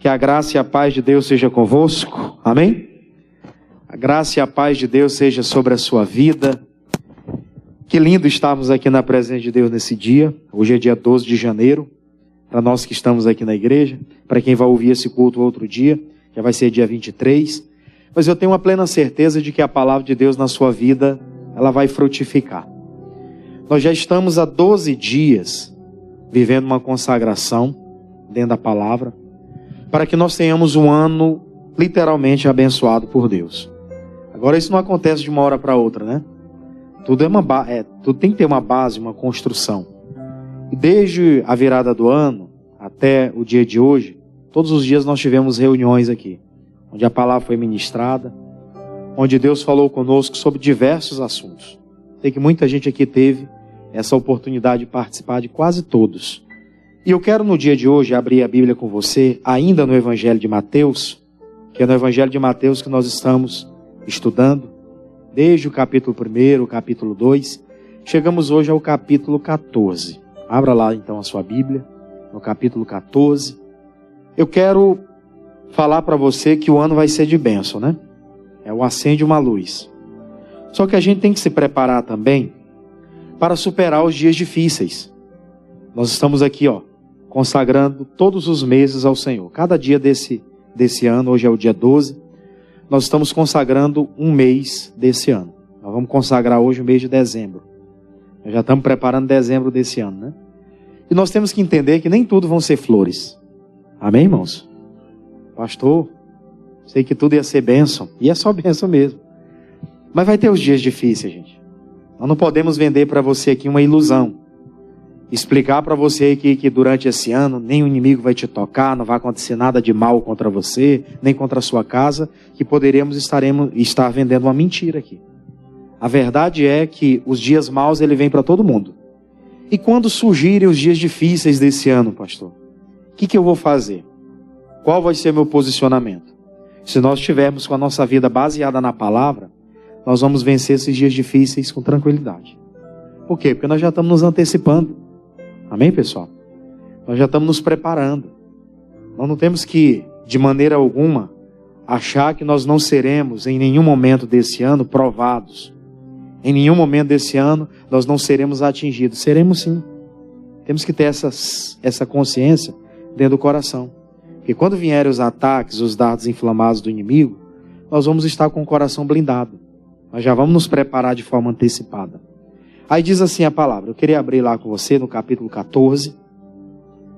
a graça e a paz de Deus seja convosco. Amém? A graça e a paz de Deus seja sobre a sua vida. Que lindo estarmos aqui na presença de Deus nesse dia. Hoje é dia 12 de janeiro. Para nós que estamos aqui na igreja. Para quem vai ouvir esse culto outro dia, já vai ser dia 23. Mas eu tenho uma plena certeza de que a palavra de Deus na sua vida, ela vai frutificar. Nós já estamos há 12 dias vivendo uma consagração dentro da palavra, para que nós tenhamos um ano literalmente abençoado por Deus. Agora isso não acontece de uma hora para outra, né? Tudo tem que ter uma base, uma construção. E desde a virada do ano até o dia de hoje, todos os dias nós tivemos reuniões aqui, onde a palavra foi ministrada, onde Deus falou conosco sobre diversos assuntos. Sei que muita gente aqui teve essa oportunidade de participar de quase todos. E eu quero no dia de hoje abrir a Bíblia com você, ainda no Evangelho de Mateus, que é no Evangelho de Mateus que nós estamos estudando, desde o capítulo 1, o capítulo 2, chegamos hoje ao capítulo 14. Abra lá então a sua Bíblia, no capítulo 14. Eu quero falar para você que o ano vai ser de bênção, né? É o acende uma luz. Só que a gente tem que se preparar também para superar os dias difíceis. Nós estamos aqui, consagrando todos os meses ao Senhor. Cada dia desse ano, hoje é o dia 12, nós estamos consagrando um mês desse ano. Nós vamos consagrar hoje o mês de dezembro. Nós já estamos preparando dezembro desse ano, né? E nós temos que entender que nem tudo vão ser flores. Amém, irmãos? Pastor, sei que tudo ia ser bênção. E é só bênção mesmo. Mas vai ter os dias difíceis, gente. Nós não podemos vender para você aqui uma ilusão. Explicar para você que durante esse ano nem o inimigo vai te tocar, não vai acontecer nada de mal contra você, nem contra a sua casa, que poderíamos estar vendendo uma mentira aqui. A verdade é que os dias maus ele vem para todo mundo. E quando surgirem os dias difíceis desse ano, pastor, o que eu vou fazer? Qual vai ser meu posicionamento? Se nós estivermos com a nossa vida baseada na palavra, nós vamos vencer esses dias difíceis com tranquilidade. Por quê? Porque nós já estamos nos antecipando. Amém, pessoal? Nós já estamos nos preparando. Nós não temos que, de maneira alguma, achar que nós não seremos, em nenhum momento desse ano, provados. Em nenhum momento desse ano, nós não seremos atingidos. Seremos sim. Temos que ter essa consciência dentro do coração. Porque quando vierem os ataques, os dardos inflamados do inimigo, nós vamos estar com o coração blindado. Nós já vamos nos preparar de forma antecipada. Aí diz assim a palavra, eu queria abrir lá com você no capítulo 14.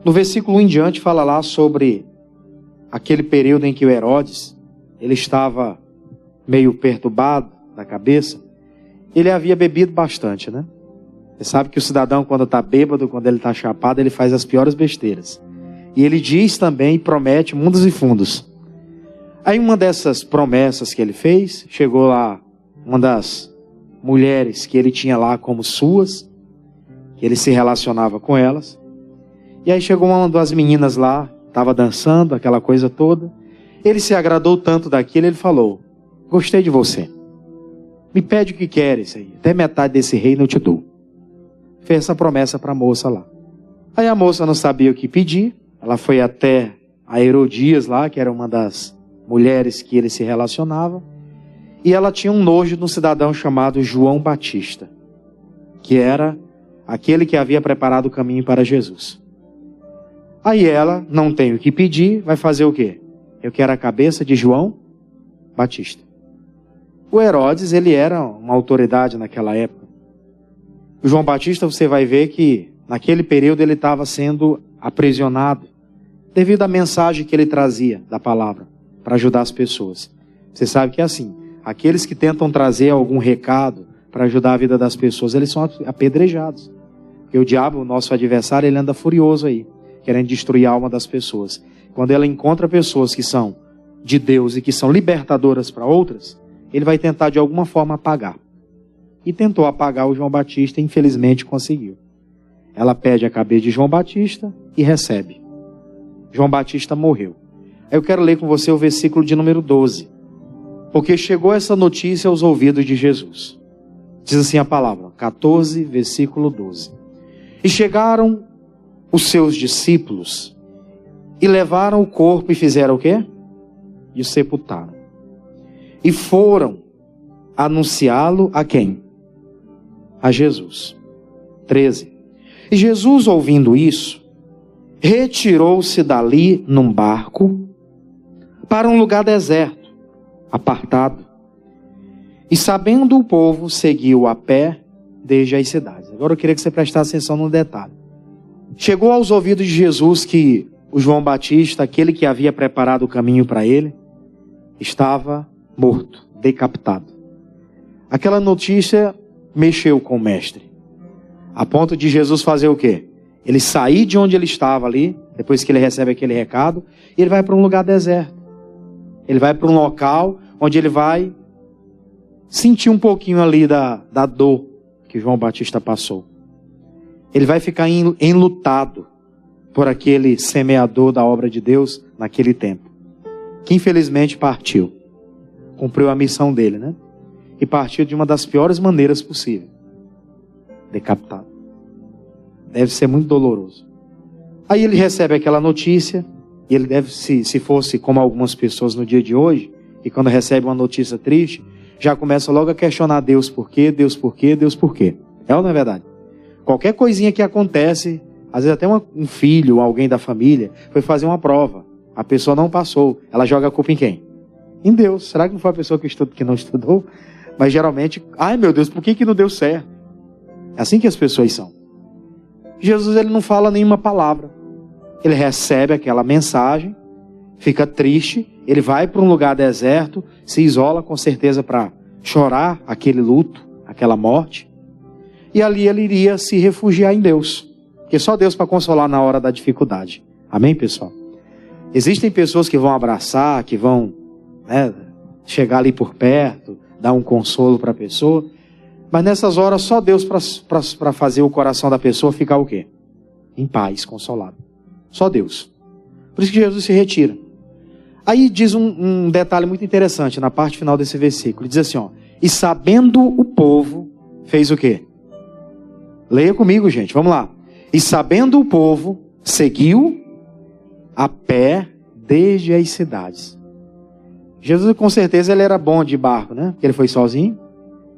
No versículo 1 em diante fala lá sobre aquele período em que o Herodes, ele estava meio perturbado da cabeça. Ele havia bebido bastante, né? Você sabe que o cidadão quando está bêbado, quando ele está chapado, ele faz as piores besteiras. E ele diz também, promete mundos e fundos. Aí uma dessas promessas que ele fez, chegou lá uma das mulheres que ele tinha lá como suas, que ele se relacionava com elas. E aí chegou uma das meninas lá, estava dançando, aquela coisa toda. Ele se agradou tanto daquilo, ele falou, gostei de você. Me pede o que queres aí, até metade desse reino eu te dou. Fez essa promessa para a moça lá. Aí a moça não sabia o que pedir, ela foi até a Herodias lá, que era uma das mulheres que ele se relacionava. E ela tinha um nojo de um cidadão chamado João Batista, que era aquele que havia preparado o caminho para Jesus. Aí ela, não tem o que pedir, vai fazer o quê? Eu quero a cabeça de João Batista. O Herodes, ele era uma autoridade naquela época. O João Batista, você vai ver que naquele período ele estava sendo aprisionado, devido à mensagem que ele trazia da palavra, para ajudar as pessoas. Você sabe que é assim. Aqueles que tentam trazer algum recado para ajudar a vida das pessoas, eles são apedrejados. Porque o diabo, o nosso adversário, ele anda furioso aí, querendo destruir a alma das pessoas. Quando ela encontra pessoas que são de Deus e que são libertadoras para outras, ele vai tentar de alguma forma apagar. E tentou apagar o João Batista e infelizmente conseguiu. Ela pede a cabeça de João Batista e recebe. João Batista morreu. Aí eu quero ler com você o versículo de número 12. Porque chegou essa notícia aos ouvidos de Jesus. Diz assim a palavra, 14, versículo 12. E chegaram os seus discípulos E levaram o corpo e fizeram o quê? E o sepultaram. E foram anunciá-lo a quem? A Jesus. 13. E Jesus, ouvindo isso, retirou-se dali num barco para um lugar deserto, apartado. E sabendo o povo, seguiu a pé desde as cidades. Agora eu queria que você prestasse atenção num detalhe. Chegou aos ouvidos de Jesus que o João Batista, aquele que havia preparado o caminho para ele, estava morto, decapitado. Aquela notícia mexeu com o mestre, a ponto de Jesus fazer o quê? Ele sair de onde ele estava ali, depois que ele recebe aquele recado, e ele vai para um lugar deserto. Ele vai para um local onde ele vai sentir um pouquinho ali da dor que João Batista passou. Ele vai ficar enlutado por aquele semeador da obra de Deus naquele tempo, que infelizmente partiu. Cumpriu a missão dele, né? E partiu de uma das piores maneiras possíveis. Decapitado. Deve ser muito doloroso. Aí ele recebe aquela notícia, e ele deve, se fosse como algumas pessoas no dia de hoje, e quando recebe uma notícia triste, já começa logo a questionar Deus por quê, Deus por quê, Deus por quê. É ou não é verdade? Qualquer coisinha que acontece, às vezes até um filho, alguém da família, foi fazer uma prova. A pessoa não passou. Ela joga a culpa em quem? Em Deus. Será que não foi a pessoa que não estudou? Mas geralmente, ai meu Deus, por que não deu certo? É assim que as pessoas são. Jesus, ele não fala nenhuma palavra. Ele recebe aquela mensagem, fica triste, ele vai para um lugar deserto, se isola com certeza para chorar aquele luto, aquela morte. E ali ele iria se refugiar em Deus. Porque só Deus para consolar na hora da dificuldade. Amém, pessoal? Existem pessoas que vão abraçar, que vão chegar ali por perto, dar um consolo para a pessoa. Mas nessas horas só Deus para fazer o coração da pessoa ficar o quê? Em paz, consolado. Só Deus. Por isso que Jesus se retira. Aí diz um detalhe muito interessante na parte final desse versículo. Ele diz assim, e sabendo o povo, fez o quê? Leia comigo, gente, vamos lá. E sabendo o povo, seguiu a pé desde as cidades. Jesus, com certeza, ele era bom de barco, né? Porque ele foi sozinho,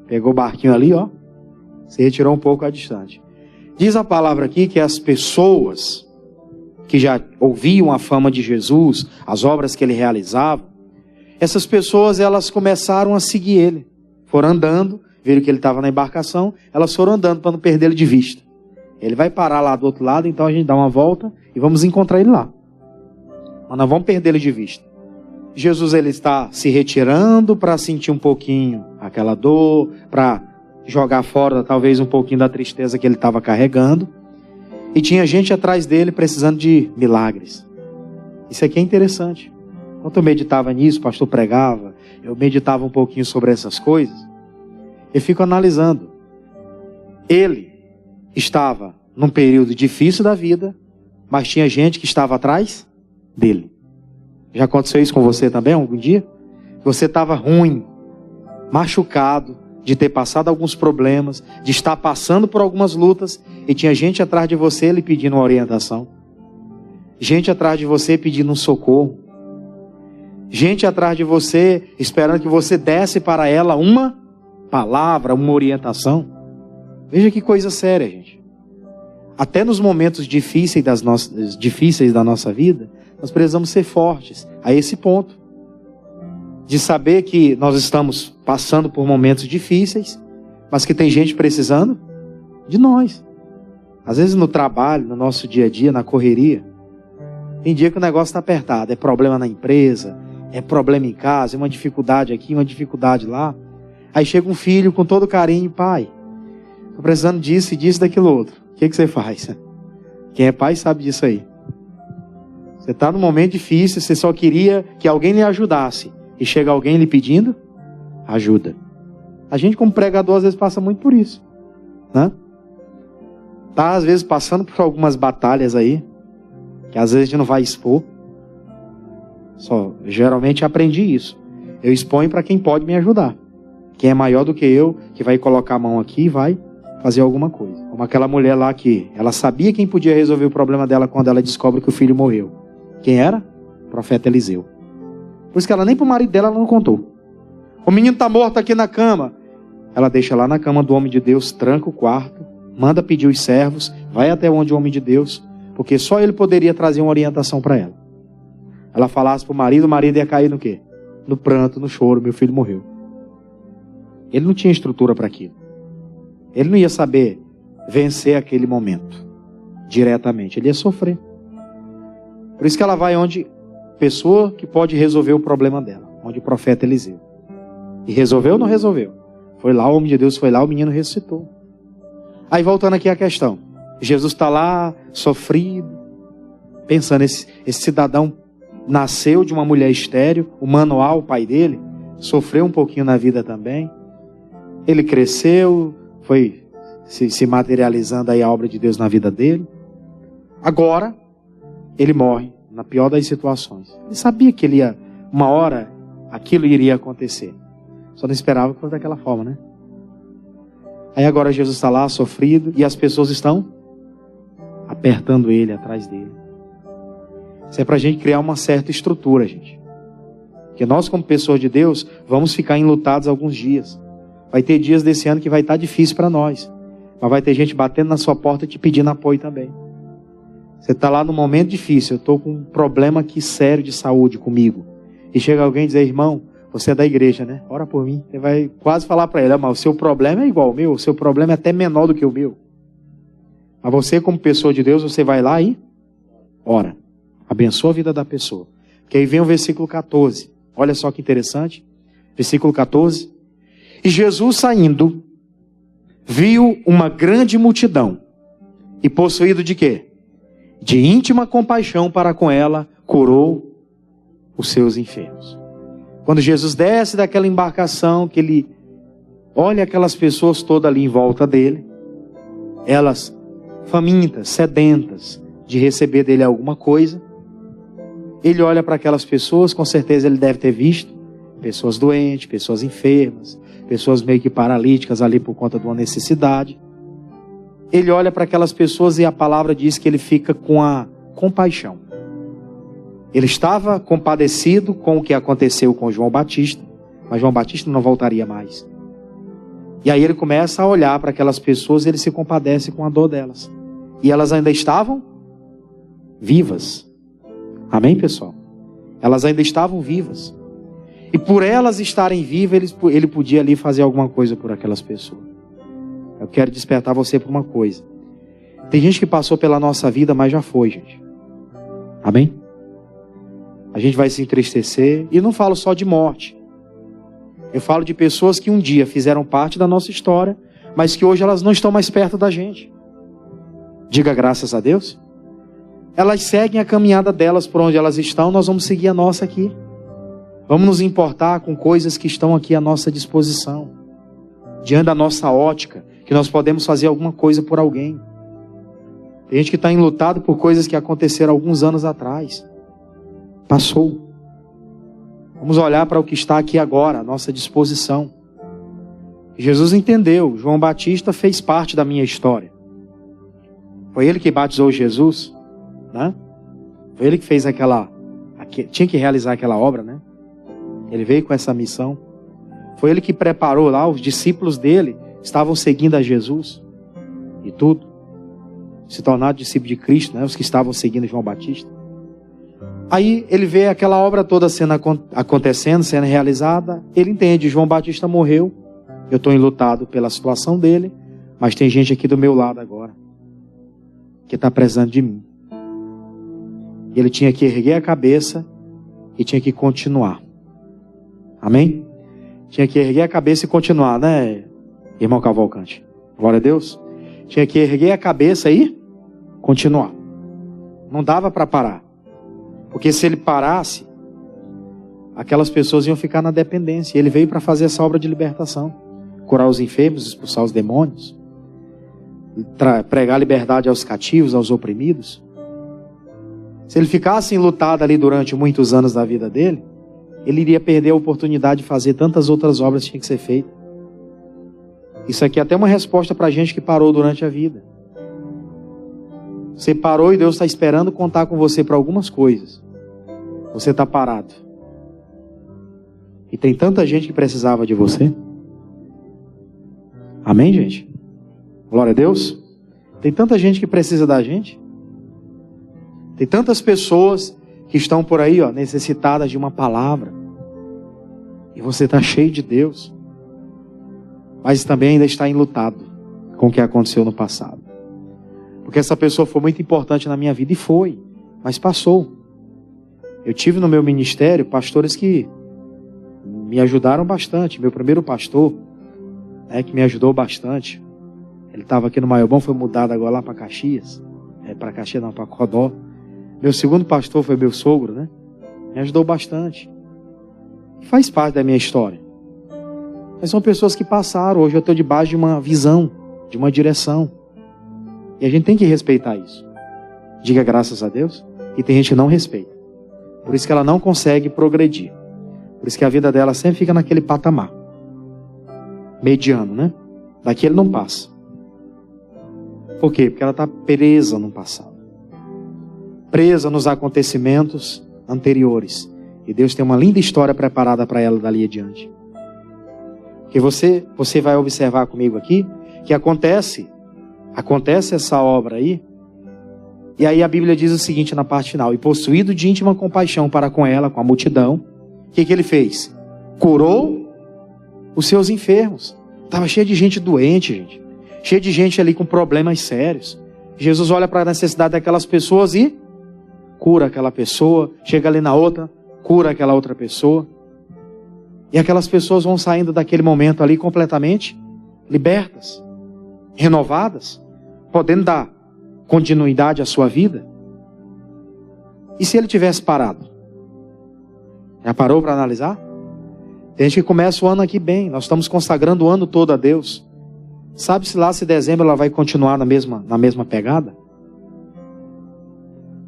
pegou o barquinho ali, se retirou um pouco a distante. Diz a palavra aqui que as pessoas que já ouviam a fama de Jesus, as obras que ele realizava, essas pessoas, elas começaram a seguir ele. Foram andando, viram que ele estava na embarcação, elas foram andando para não perder ele de vista. Ele vai parar lá do outro lado, então a gente dá uma volta e vamos encontrar ele lá. Mas não vamos perder ele de vista. Jesus, ele está se retirando para sentir um pouquinho aquela dor, para jogar fora talvez um pouquinho da tristeza que ele estava carregando. E tinha gente atrás dele precisando de milagres. Isso aqui é interessante. Enquanto eu meditava nisso, o pastor pregava, eu meditava um pouquinho sobre essas coisas, eu fico analisando. Ele estava num período difícil da vida, mas tinha gente que estava atrás dele. Já aconteceu isso com você também algum dia? Você estava ruim, machucado, de ter passado alguns problemas, de estar passando por algumas lutas, e tinha gente atrás de você lhe pedindo uma orientação. Gente atrás de você pedindo um socorro. Gente atrás de você esperando que você desse para ela uma palavra, uma orientação. Veja que coisa séria, gente. Até nos momentos difíceis da nossa vida, nós precisamos ser fortes a esse ponto. De saber que nós estamos passando por momentos difíceis, mas que tem gente precisando de nós. Às vezes no trabalho, no nosso dia a dia, na correria, tem dia que o negócio está apertado. É problema na empresa, é problema em casa, é uma dificuldade aqui, uma dificuldade lá. Aí chega um filho com todo carinho, pai, estou precisando disso e disso, daquilo outro. O que você faz? Quem é pai sabe disso aí. Você está num momento difícil, você só queria que alguém lhe ajudasse. E chega alguém lhe pedindo ajuda. A gente como pregador às vezes passa muito por isso, né? Tá às vezes passando por algumas batalhas aí, que às vezes a gente não vai expor. Geralmente aprendi isso. Eu exponho para quem pode me ajudar. Quem é maior do que eu, que vai colocar a mão aqui e vai fazer alguma coisa. Como aquela mulher lá que ela sabia quem podia resolver o problema dela quando ela descobre que o filho morreu. O Quem era? O profeta Eliseu. Por isso que ela nem para o marido dela ela não contou. O menino está morto aqui na cama. Ela deixa lá na cama do homem de Deus, tranca o quarto, manda pedir os servos, vai até onde o homem de Deus, porque só ele poderia trazer uma orientação para ela. Ela falasse para o marido ia cair no quê? No pranto, no choro, meu filho morreu. Ele não tinha estrutura para aquilo. Ele não ia saber vencer aquele momento diretamente, ele ia sofrer. Por isso que ela vai onde pessoa que pode resolver o problema dela, onde o profeta Eliseu. E resolveu ou não resolveu? Foi lá, o homem de Deus foi lá, o menino ressuscitou. Aí voltando aqui à questão, Jesus está lá, sofrido, pensando, esse cidadão nasceu de uma mulher estéril, o Manoá, o pai dele, sofreu um pouquinho na vida também. Ele cresceu, foi se materializando aí a obra de Deus na vida dele. Agora, ele morre, na pior das situações. Ele sabia que ele ia, uma hora, aquilo iria acontecer. Só não esperava que fosse daquela forma, né? Aí agora Jesus está lá, sofrido, e as pessoas estão apertando ele, atrás dele. Isso é para a gente criar uma certa estrutura, gente. Porque nós, como pessoas de Deus, vamos ficar enlutados alguns dias. Vai ter dias desse ano que vai estar difícil para nós. Mas vai ter gente batendo na sua porta te pedindo apoio também. Você está lá num momento difícil, eu estou com um problema aqui sério de saúde comigo. E chega alguém e diz, irmão, você é da igreja, né? Ora por mim. Você vai quase falar para ele, mas o seu problema é igual ao meu, o seu problema é até menor do que o meu. Mas você, como pessoa de Deus, você vai lá e ora. Abençoa a vida da pessoa. Porque aí vem o versículo 14. Olha só que interessante. Versículo 14. E Jesus saindo, viu uma grande multidão. E possuído de quê? De íntima compaixão para com ela, curou os seus enfermos. Quando Jesus desce daquela embarcação, que ele olha aquelas pessoas todas ali em volta dele, elas famintas, sedentas de receber dele alguma coisa, ele olha para aquelas pessoas, com certeza ele deve ter visto pessoas doentes, pessoas enfermas, pessoas meio que paralíticas ali por conta de uma necessidade. Ele olha para aquelas pessoas e a palavra diz que ele fica com a compaixão. Ele estava compadecido com o que aconteceu com João Batista, mas João Batista não voltaria mais. E aí ele começa a olhar para aquelas pessoas e ele se compadece com a dor delas. E elas ainda estavam vivas. Amém, pessoal? Elas ainda estavam vivas. E por elas estarem vivas, ele podia ali fazer alguma coisa por aquelas pessoas. Eu quero despertar você para uma coisa. Tem gente que passou pela nossa vida, mas já foi, gente. Amém? A gente vai se entristecer. E não falo só de morte. Eu falo de pessoas que um dia fizeram parte da nossa história, mas que hoje elas não estão mais perto da gente. Diga graças a Deus. Elas seguem a caminhada delas por onde elas estão, nós vamos seguir a nossa aqui. Vamos nos importar com coisas que estão aqui à nossa disposição. Diante da nossa ótica, que nós podemos fazer alguma coisa por alguém. Tem gente que está enlutado por coisas que aconteceram alguns anos atrás. Passou. Vamos olhar para o que está aqui agora, à nossa disposição. Jesus entendeu, João Batista fez parte da minha história. Foi ele que batizou Jesus, né? Foi ele que fez tinha que realizar aquela obra, né? Ele veio com essa missão. Foi ele que preparou lá, os discípulos dele estavam seguindo a Jesus. E tudo. Se tornaram discípulos de Cristo, né? Os que estavam seguindo João Batista. Aí ele vê aquela obra toda acontecendo, sendo realizada. Ele entende, João Batista morreu. Eu estou enlutado pela situação dele. Mas tem gente aqui do meu lado agora que está precisando de mim. E ele tinha que erguer a cabeça e tinha que continuar. Amém? Tinha que erguer a cabeça e continuar, né, irmão Cavalcante? Glória a Deus. Tinha que erguer a cabeça e continuar. Não dava para parar. Porque se ele parasse, aquelas pessoas iam ficar na dependência. Ele veio para fazer essa obra de libertação. Curar os enfermos, expulsar os demônios. Pregar liberdade aos cativos, aos oprimidos. Se ele ficasse enlutado ali durante muitos anos da vida dele, ele iria perder a oportunidade de fazer tantas outras obras que tinham que ser feitas. Isso aqui é até uma resposta para a gente que parou durante a vida. Você parou e Deus está esperando contar com você para algumas coisas. você está parado. E tem tanta gente que precisava de você. Amém, gente? Glória a Deus. Tem tanta gente que precisa da gente. Tem tantas pessoas que estão por aí, necessitadas de uma palavra. E você está cheio de Deus. Mas também ainda está enlutado com o que aconteceu no passado. Porque essa pessoa foi muito importante na minha vida, e foi, mas passou. Eu tive no meu ministério pastores que me ajudaram bastante. Meu primeiro pastor, que me ajudou bastante, ele estava aqui no Maiobão, foi mudado agora lá para Caxias. Para Codó. Meu segundo pastor foi meu sogro, me ajudou bastante. Faz parte da minha história. Mas são pessoas que passaram. Hoje eu estou debaixo de uma visão, de uma direção. E a gente tem que respeitar isso. Diga graças a Deus. E tem gente que não respeita. Por isso que ela não consegue progredir. Por isso que a vida dela sempre fica naquele patamar mediano, Daqui ele não passa. Por quê? Porque ela está presa no passado. Presa nos acontecimentos anteriores. E Deus tem uma linda história preparada para ela dali adiante. Porque você vai observar comigo aqui que acontece essa obra aí. E aí a Bíblia diz o seguinte na parte final: e possuído de íntima compaixão para com ela, com a multidão, o que ele fez? Curou os seus enfermos. Estava cheio de gente doente, gente. Cheio de gente ali com problemas sérios. Jesus olha para a necessidade daquelas pessoas e cura aquela pessoa. Chega ali na outra, cura aquela outra pessoa. E aquelas pessoas vão saindo daquele momento ali completamente libertas, renovadas, podendo dar continuidade à sua vida. E se ele tivesse parado? Já parou para analisar? Tem gente que começa o ano aqui bem. Nós estamos consagrando o ano todo a Deus. Sabe-se lá se dezembro ela vai continuar na mesma pegada?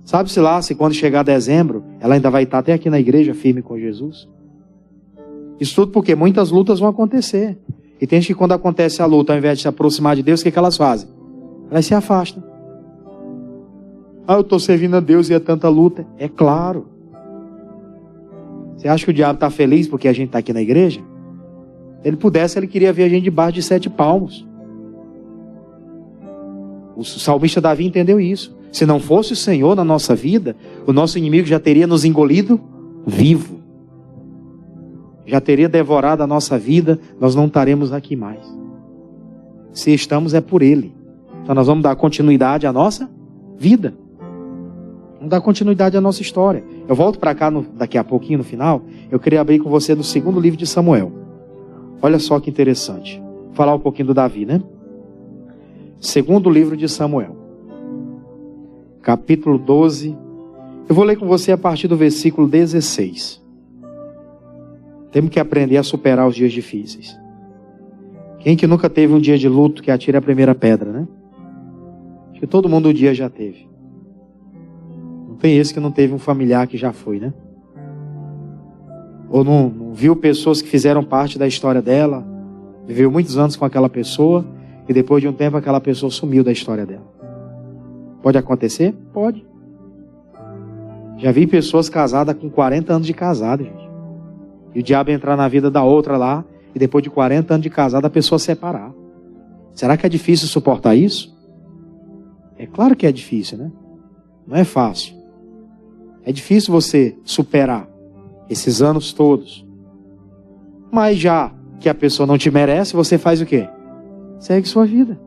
Sabe-se lá se quando chegar dezembro ela ainda vai estar até aqui na igreja firme com Jesus? Isso tudo porque muitas lutas vão acontecer. E tem gente que quando acontece a luta, ao invés de se aproximar de Deus, o que elas fazem? Elas se afastam. Eu estou servindo a Deus e é tanta luta. É claro. Você acha que o diabo está feliz porque a gente está aqui na igreja? Se ele pudesse, ele queria ver a gente debaixo de 7 palmos. O salmista Davi entendeu isso. Se não fosse o Senhor na nossa vida, o nosso inimigo já teria nos engolido vivo. Já teria devorado a nossa vida, nós não estaremos aqui mais. Se estamos é por Ele. Então nós vamos dar continuidade à nossa vida. Vamos dar continuidade à nossa história. Eu volto para cá daqui a pouquinho no final. Eu queria abrir com você no 2º livro de Samuel. Olha só que interessante. Vou falar um pouquinho do Davi, 2º livro de Samuel. Capítulo 12. Eu vou ler com você a partir do versículo 16. Temos que aprender a superar os dias difíceis. Quem que nunca teve um dia de luto que atire a primeira pedra, Acho que todo mundo um dia já teve. Não tem esse que não teve um familiar que já foi, Ou não viu pessoas que fizeram parte da história dela, viveu muitos anos com aquela pessoa, e depois de um tempo aquela pessoa sumiu da história dela. Pode acontecer? Pode. Já vi pessoas casadas com 40 anos de casado, gente. E o diabo entrar na vida da outra lá, e depois de 40 anos de casado a pessoa separar. Será que é difícil suportar isso? É claro que é difícil, Não é fácil. É difícil você superar esses anos todos. Mas já que a pessoa não te merece, você faz o quê? Segue sua vida.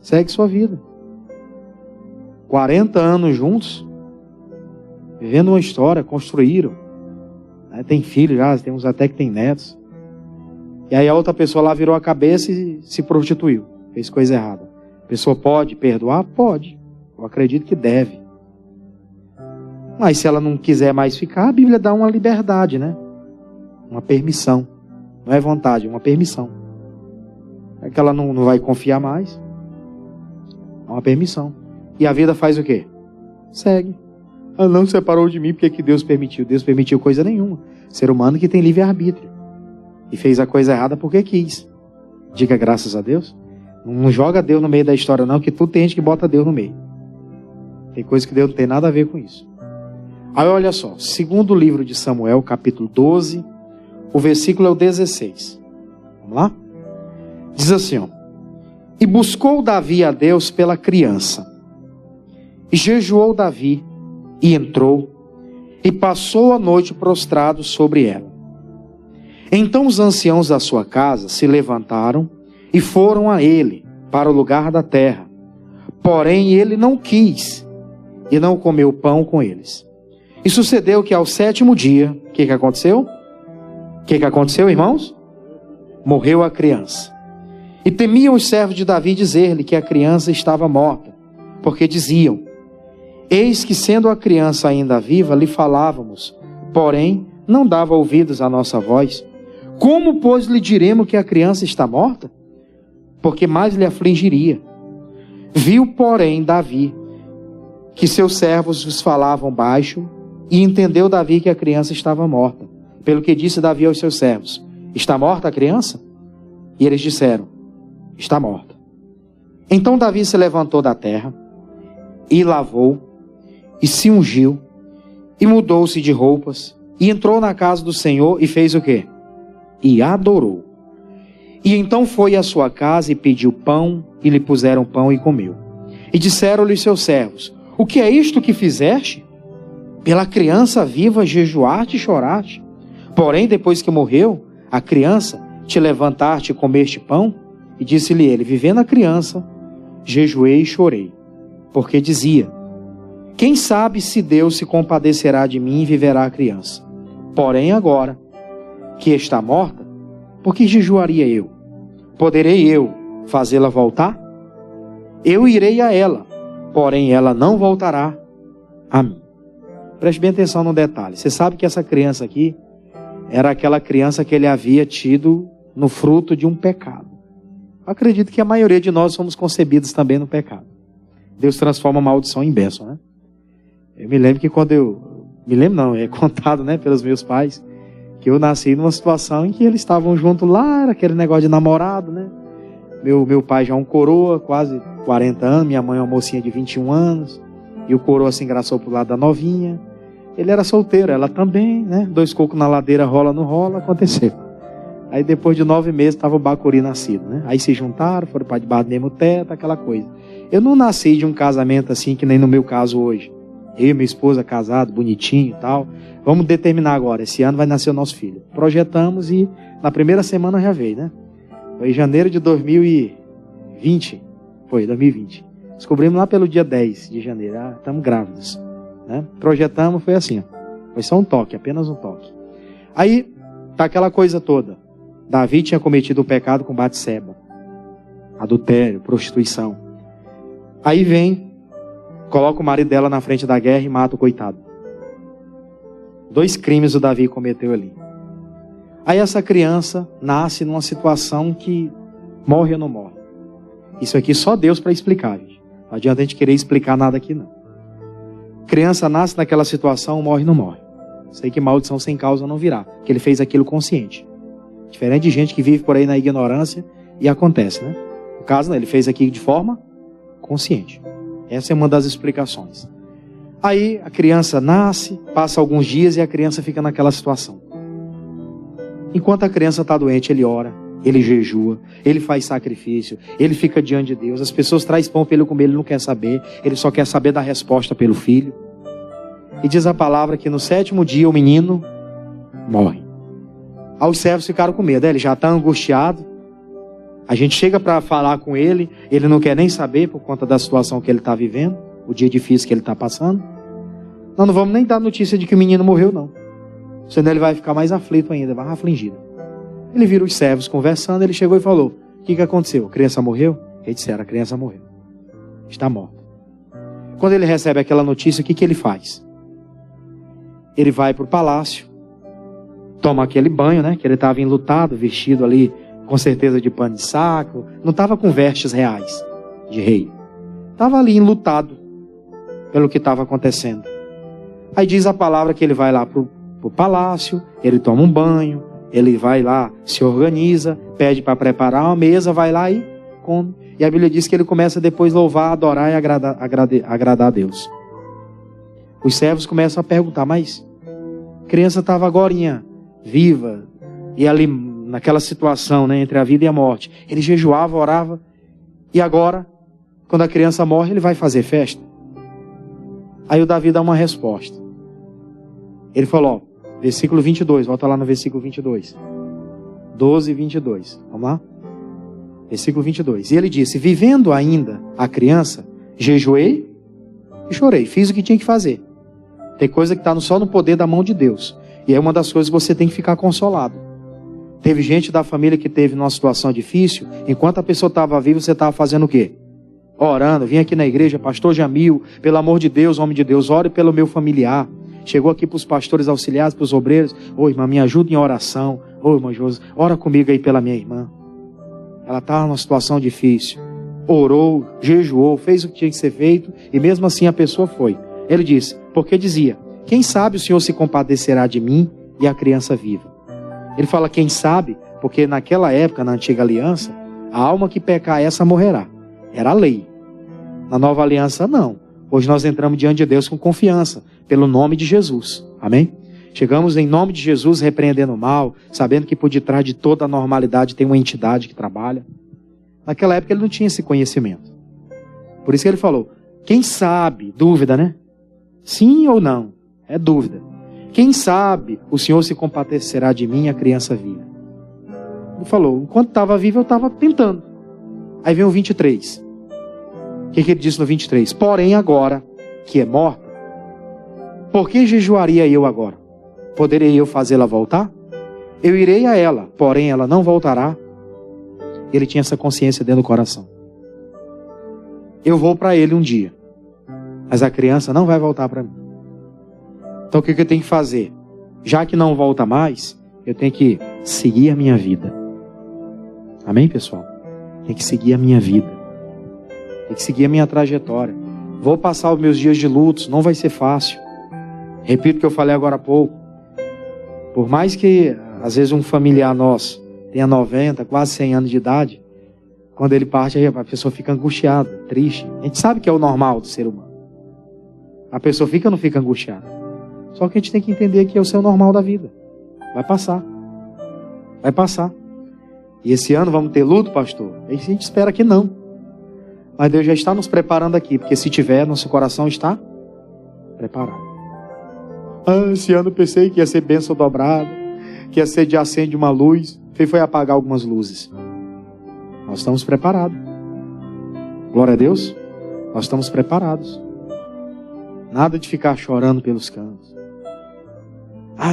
Segue sua vida. 40 anos juntos, vivendo uma história, construíram. Tem filhos já, tem uns até que tem netos. E aí a outra pessoa lá virou a cabeça e se prostituiu. Fez coisa errada. A pessoa pode perdoar? Pode. Eu acredito que deve. Mas se ela não quiser mais ficar, a Bíblia dá uma liberdade, Uma permissão. Não é vontade, é uma permissão. É que ela não vai confiar mais. É uma permissão. E a vida faz o quê? Segue. Não separou de mim porque que Deus permitiu. Deus permitiu coisa nenhuma. Ser humano que tem livre-arbítrio. E fez a coisa errada porque quis. Diga graças a Deus. Não joga Deus no meio da história não, que tudo tem gente que bota Deus no meio. Tem coisa que Deus não tem nada a ver com isso. Aí olha só, segundo livro de Samuel, capítulo 12, o versículo é o 16. Vamos lá? Diz assim, ó: E buscou Davi a Deus pela criança, e jejuou Davi, e entrou, e passou a noite prostrado sobre ela. Então os anciãos da sua casa se levantaram e foram a ele para o lugar da terra. Porém ele não quis, e não comeu pão com eles. E sucedeu que ao 7º dia, o que aconteceu? O que aconteceu, irmãos? Morreu a criança. E temiam os servos de Davi dizer-lhe que a criança estava morta, porque diziam: Eis que sendo a criança ainda viva, lhe falávamos, porém não dava ouvidos à nossa voz. Como, pois, lhe diremos que a criança está morta? Porque mais lhe afligiria. Viu, porém, Davi que seus servos os falavam baixo, e entendeu Davi que a criança estava morta. Pelo que disse Davi aos seus servos: Está morta a criança? E eles disseram: Está morta. Então Davi se levantou da terra, e lavou, e se ungiu, e mudou-se de roupas, e entrou na casa do Senhor, e fez o quê? E adorou. E então foi à sua casa, e pediu pão, e lhe puseram pão, e comeu. E disseram-lhe seus servos: O que é isto que fizeste? Pela criança viva jejuaste e choraste. Porém, depois que morreu a criança, te levantaste e comeste pão? E disse-lhe ele: Vivendo a criança, jejuei e chorei, porque dizia: Quem sabe se Deus se compadecerá de mim e viverá a criança? Porém agora, que está morta, por que jejuaria eu? Poderei eu fazê-la voltar? Eu irei a ela, porém ela não voltará a mim. Preste bem atenção no detalhe. Você sabe que essa criança aqui era aquela criança que ele havia tido no fruto de um pecado. Eu acredito que a maioria de nós somos concebidos também no pecado. Deus transforma a maldição em bênção, né? Eu me lembro que quando é contado, né, pelos meus pais, que eu nasci numa situação em que eles estavam juntos lá, era aquele negócio de namorado, né? Meu pai já é um coroa, quase 40 anos, minha mãe é uma mocinha de 21 anos, e o coroa se engraçou pro lado da novinha. Ele era solteiro, ela também, né? 2 cocos na ladeira, rola, não rola, aconteceu. Aí depois de 9 meses estava o bacuri nascido, né? Aí se juntaram, foram para debaixo do mesmo teto, aquela coisa. Eu não nasci de um casamento assim, que nem no meu caso hoje. Eu e minha esposa casados, bonitinho e tal. Vamos determinar agora, esse ano vai nascer o nosso filho. Projetamos e na primeira semana já veio, né? Foi em janeiro de 2020. Foi, 2020. Descobrimos lá pelo dia 10 de janeiro. Ah, estamos grávidos, né? Projetamos, foi assim, ó. Foi só um toque, apenas um toque. Aí, tá aquela coisa toda. Davi tinha cometido o pecado com Batseba. Adultério, prostituição. Aí vem, coloca o marido dela na frente da guerra e mata o coitado. 2 crimes o Davi cometeu ali. Aí essa criança nasce numa situação que morre ou não morre. Isso aqui só Deus para explicar, gente. Não adianta a gente querer explicar nada aqui, não. Criança nasce naquela situação, morre ou não morre. Sei que maldição sem causa não virá, porque ele fez aquilo consciente. Diferente de gente que vive por aí na ignorância e acontece, né? No caso, ele fez aqui de forma consciente. Essa é uma das explicações. Aí a criança nasce, passa alguns dias e a criança fica naquela situação. Enquanto a criança está doente, ele ora, ele jejua, ele faz sacrifício, ele fica diante de Deus. As pessoas trazem pão para ele comer, ele não quer saber, ele só quer saber da resposta pelo filho. E diz a palavra que no 7º dia o menino morre. Aí os servos ficaram com medo, ele já está angustiado. A gente chega para falar com ele, ele não quer nem saber por conta da situação que ele está vivendo, o dia difícil que ele está passando. Nós não vamos nem dar notícia de que o menino morreu, não. Senão ele vai ficar mais aflito ainda, mais afligido. Ele vira os servos conversando, ele chegou e falou: O que aconteceu? A criança morreu? Eles disseram: A criança morreu. Está morta. Quando ele recebe aquela notícia, o que ele faz? Ele vai para o palácio, toma aquele banho, né? Que ele estava enlutado, vestido ali, com certeza de pano de saco. Não estava com vestes reais de rei. Estava ali enlutado pelo que estava acontecendo. Aí diz a palavra que ele vai lá para o palácio, ele toma um banho, ele vai lá, se organiza, pede para preparar uma mesa, vai lá e come. E a Bíblia diz que ele começa depois a louvar, adorar e agradar a Deus. Os servos começam a perguntar, mas a criança estava agorinha, viva, e ali naquela situação, né, entre a vida e a morte. Ele jejuava, orava, e agora, quando a criança morre, ele vai fazer festa? Aí o Davi dá uma resposta. Ele falou, ó, versículo 22, volta lá no versículo 22. 12 e 22, vamos lá? Versículo 22. E ele disse, vivendo ainda a criança, jejuei e chorei, fiz o que tinha que fazer. Tem coisa que está só no poder da mão de Deus. E é uma das coisas que você tem que ficar consolado. Teve gente da família que teve numa situação difícil, enquanto a pessoa estava viva, você estava fazendo o quê? Orando, vim aqui na igreja, pastor Jamil, pelo amor de Deus, homem de Deus, ore pelo meu familiar. Chegou aqui para os pastores auxiliares, para os obreiros, ô irmã, me ajuda em oração. Ô irmã Josi, ora comigo aí pela minha irmã. Ela estava numa situação difícil. Orou, jejuou, fez o que tinha que ser feito, e mesmo assim a pessoa foi. Ele disse, porque dizia, quem sabe o Senhor se compadecerá de mim e a criança viva. Ele fala, quem sabe, porque naquela época, na antiga aliança, a alma que pecar essa morrerá. Era a lei. Na nova aliança, não. Hoje nós entramos diante de Deus com confiança, pelo nome de Jesus. Amém? Chegamos em nome de Jesus repreendendo o mal, sabendo que por detrás de toda a normalidade tem uma entidade que trabalha. Naquela época ele não tinha esse conhecimento. Por isso que ele falou, quem sabe, dúvida, né? Sim ou não? É dúvida. Quem sabe o Senhor se compadecerá de mim e a criança viva. Ele falou, enquanto estava vivo eu estava tentando. Aí vem o 23. O que ele disse no 23? Porém agora, que é morta, por que jejuaria eu agora? Poderei eu fazê-la voltar? Eu irei a ela, porém ela não voltará. Ele tinha essa consciência dentro do coração. Eu vou para ele um dia, mas a criança não vai voltar para mim. Então o que eu tenho que fazer? Já que não volta mais, eu tenho que seguir a minha vida. Amém, pessoal? Tem que seguir a minha vida. Tem que seguir a minha trajetória. Vou passar os meus dias de lutos, não vai ser fácil. Repito o que eu falei agora há pouco. Por mais que, às vezes, um familiar nosso tenha 90, quase 100 anos de idade, quando ele parte, a pessoa fica angustiada, triste. A gente sabe que é o normal do ser humano. A pessoa fica ou não fica angustiada? Só que a gente tem que entender que é o seu normal da vida. Vai passar. Vai passar. E esse ano vamos ter luto, pastor? A gente espera que não. Mas Deus já está nos preparando aqui, porque se tiver, nosso coração está preparado. Esse ano eu pensei que ia ser bênção dobrada, que ia ser de acende uma luz, foi apagar algumas luzes. Nós estamos preparados. Glória a Deus. Nós estamos preparados. Nada de ficar chorando pelos cantos.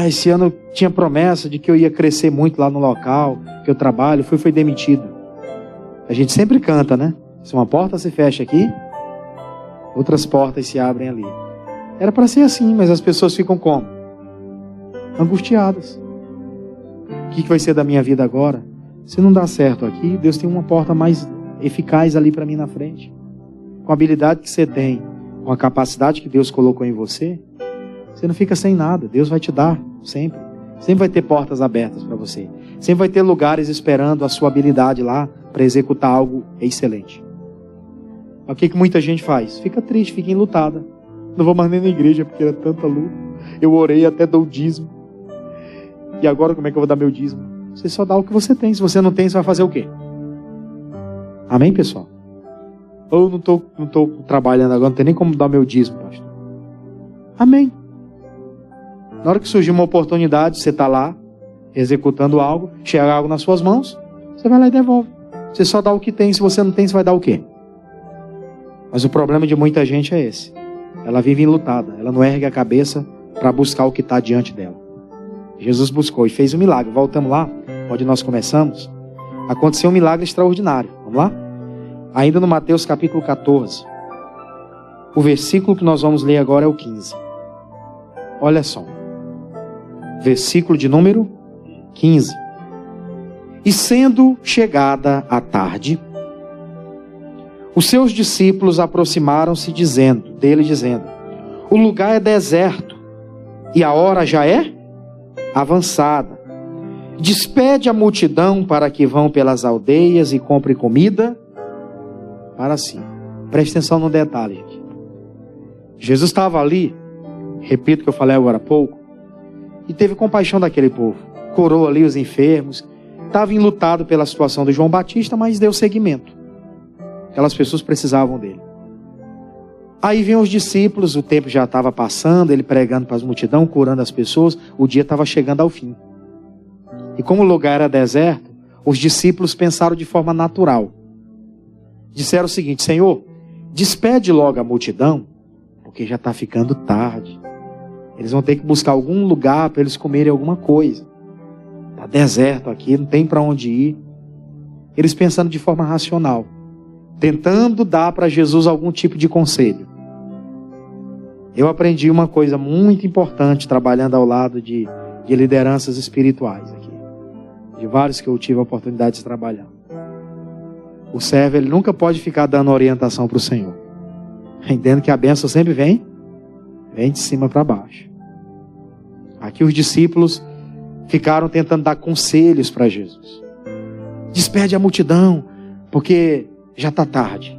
Esse ano eu tinha promessa de que eu ia crescer muito lá no local que eu trabalho, fui demitido. A gente sempre canta, né? Se uma porta se fecha aqui, outras portas se abrem ali. Era para ser assim, mas as pessoas ficam como? Angustiadas. O que vai ser da minha vida agora? Se não dá certo aqui, Deus tem uma porta mais eficaz ali para mim na frente. Com a habilidade que você tem, com a capacidade que Deus colocou em você, você não fica sem nada. Deus vai te dar sempre. Sempre vai ter portas abertas para você. Sempre vai ter lugares esperando a sua habilidade lá para executar algo excelente. O que muita gente faz? Fica triste, fica enlutada. Não vou mais nem na igreja porque era tanta luta. Eu orei, até dou o dízimo. E agora como é que eu vou dar meu dízimo? Você só dá o que você tem. Se você não tem, você vai fazer o quê? Amém, pessoal? Ou eu não estou trabalhando agora, não tem nem como dar meu dízimo, pastor. Amém. Na hora que surgir uma oportunidade, você está lá, executando algo, chega algo nas suas mãos, você vai lá e devolve. Você só dá o que tem. Se você não tem, você vai dar o quê? Mas o problema de muita gente é esse. Ela vive enlutada. Ela não ergue a cabeça para buscar o que está diante dela. Jesus buscou e fez um milagre. Voltamos lá, onde nós começamos. Aconteceu um milagre extraordinário. Vamos lá? Ainda no Mateus capítulo 14. O versículo que nós vamos ler agora é o 15. Olha só. Versículo de número 15. E sendo chegada a tarde, os seus discípulos aproximaram-se dele dizendo, o lugar é deserto e a hora já é avançada. Despede a multidão para que vão pelas aldeias e compre comida para si. Preste atenção no detalhe, gente. Jesus estava ali repito o que eu falei agora há pouco, e teve compaixão daquele povo. Curou ali os enfermos, estava enlutado pela situação do João Batista, mas deu seguimento. Aquelas pessoas precisavam dele. Aí vem os discípulos, o tempo já estava passando, ele pregando para as multidões, curando as pessoas, o dia estava chegando ao fim. E como o lugar era deserto, os discípulos pensaram de forma natural. Disseram o seguinte: Senhor, despede logo a multidão, porque já está ficando tarde. Eles vão ter que buscar algum lugar para eles comerem alguma coisa. Está deserto aqui, não tem para onde ir. Eles pensando de forma racional, tentando dar para Jesus algum tipo de conselho. Eu aprendi uma coisa muito importante trabalhando ao lado de lideranças espirituais aqui, de vários que eu tive a oportunidade de trabalhar. O servo, ele nunca pode ficar dando orientação para o Senhor, entendendo que a bênção sempre vem de cima para baixo. Aqui os discípulos ficaram tentando dar conselhos para Jesus. Despede a multidão, porque já está tarde.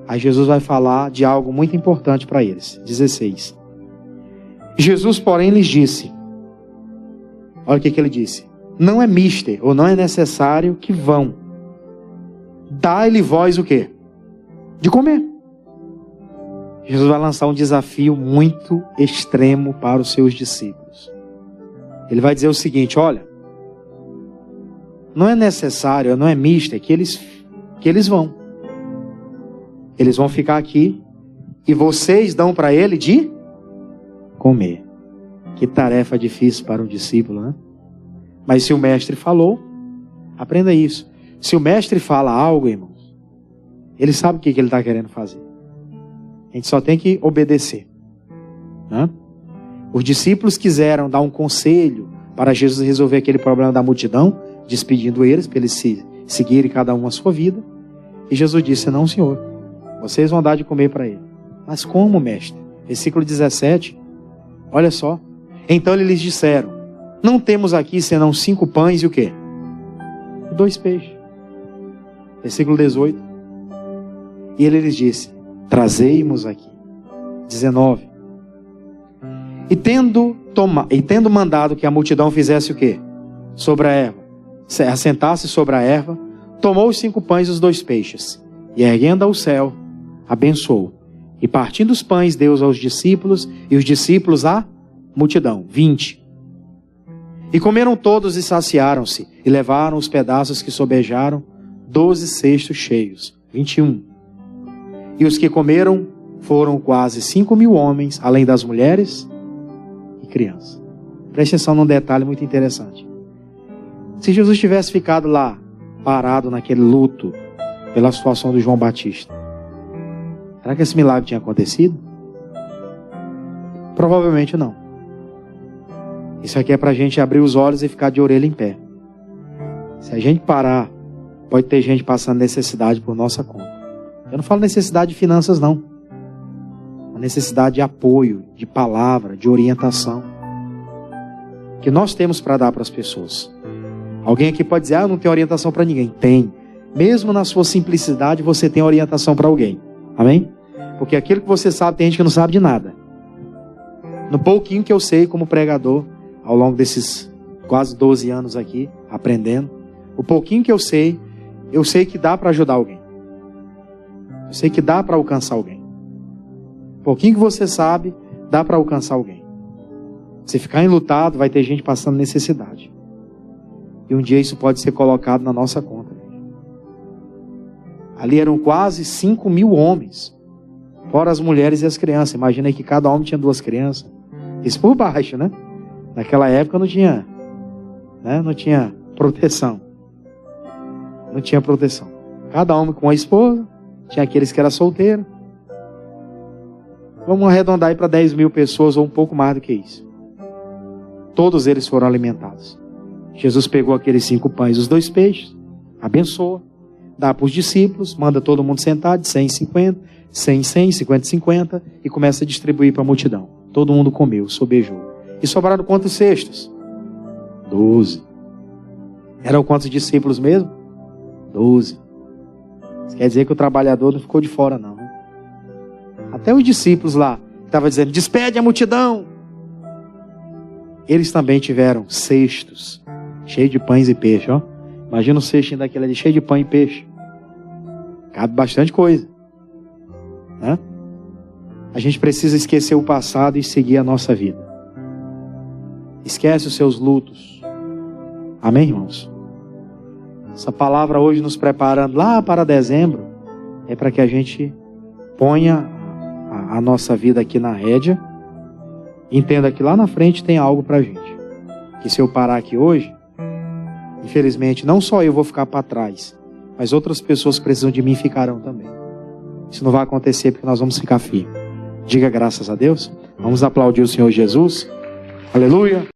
Aí Jesus vai falar de algo muito importante para eles. 16. Jesus, porém, lhes disse. Olha o que ele disse. Não é mister, ou não é necessário que vão. Dai-lhe vós o quê? De comer. Jesus vai lançar um desafio muito extremo para os seus discípulos. Ele vai dizer o seguinte: olha, não é necessário, não é mister que eles vão. Eles vão ficar aqui e vocês dão para ele de comer. Que tarefa difícil para um discípulo, né? Mas se o mestre falou, aprenda isso. Se o mestre fala algo, irmãos, ele sabe o que ele está querendo fazer. A gente só tem que obedecer, né? Os discípulos quiseram dar um conselho para Jesus resolver aquele problema da multidão, despedindo eles, para eles seguirem cada um a sua vida. E Jesus disse: não, Senhor, vocês vão dar de comer para ele. Mas como, mestre? Versículo 17, olha só. Então eles lhes disseram: não temos aqui senão 5 pães e o quê? 2 peixes. Versículo 18. E ele lhes disse: trazei-mos aqui. 19. E tendo mandado que a multidão fizesse o quê? Sobre a erva, assentasse sobre a erva, tomou os 5 pães e os 2 peixes, e erguendo ao céu, abençoou. E partindo os pães, deu aos discípulos, e os discípulos à multidão. 20. E comeram todos e saciaram-se, e levaram os pedaços que sobejaram, 12 cestos cheios. 21. E os que comeram foram quase 5.000 homens, além das mulheres e crianças. Preste atenção num detalhe muito interessante. Se Jesus tivesse ficado lá, parado naquele luto, pela situação do João Batista, será que esse milagre tinha acontecido? Provavelmente não. Isso aqui é para a gente abrir os olhos e ficar de orelha em pé. Se a gente parar, pode ter gente passando necessidade por nossa conta. Eu não falo necessidade de finanças, não. Uma necessidade de apoio, de palavra, de orientação, que nós temos para dar para as pessoas. Alguém aqui pode dizer: eu não tenho orientação para ninguém. Tem. Mesmo na sua simplicidade, você tem orientação para alguém. Amém? Porque aquilo que você sabe, tem gente que não sabe de nada. No pouquinho que eu sei como pregador, ao longo desses quase 12 anos aqui, aprendendo, o pouquinho que eu sei que dá para ajudar alguém. Eu sei que dá para alcançar alguém. O pouquinho que você sabe, dá para alcançar alguém. Se ficar enlutado, vai ter gente passando necessidade. E um dia isso pode ser colocado na nossa conta. Ali eram quase 5.000 homens, fora as mulheres e as crianças. Imagina aí que cada homem tinha 2 crianças. Isso por baixo, né? Naquela época não tinha, né? Não tinha proteção. Não tinha proteção. Cada homem com uma esposa, tinha aqueles que eram solteiros. Vamos arredondar aí para 10.000 pessoas ou um pouco mais do que isso. Todos eles foram alimentados. Jesus pegou aqueles 5 pães e os 2 peixes, abençoa, dá para os discípulos, manda todo mundo sentar de 100 em 50, 100 em 100, 50 em 50 e começa a distribuir para a multidão. Todo mundo comeu, sobejou. E sobraram quantos cestos? 12. Eram quantos discípulos mesmo? 12. Isso quer dizer que o trabalhador não ficou de fora, não. Até os discípulos lá, estava dizendo, despede a multidão. Eles também tiveram cestos, cheios de pães e peixe, ó. Imagina um cestinho daquele ali, cheio de pão e peixe. Cabe bastante coisa, né? A gente precisa esquecer o passado e seguir a nossa vida. Esquece os seus lutos. Amém, irmãos? Essa palavra hoje nos preparando lá para dezembro é para que a gente ponha a nossa vida aqui na rédea. Entenda que lá na frente tem algo para a gente. Que se eu parar aqui hoje, infelizmente, não só eu vou ficar para trás, mas outras pessoas que precisam de mim ficarão também. Isso não vai acontecer porque nós vamos ficar firmes. Diga graças a Deus. Vamos aplaudir o Senhor Jesus. Aleluia.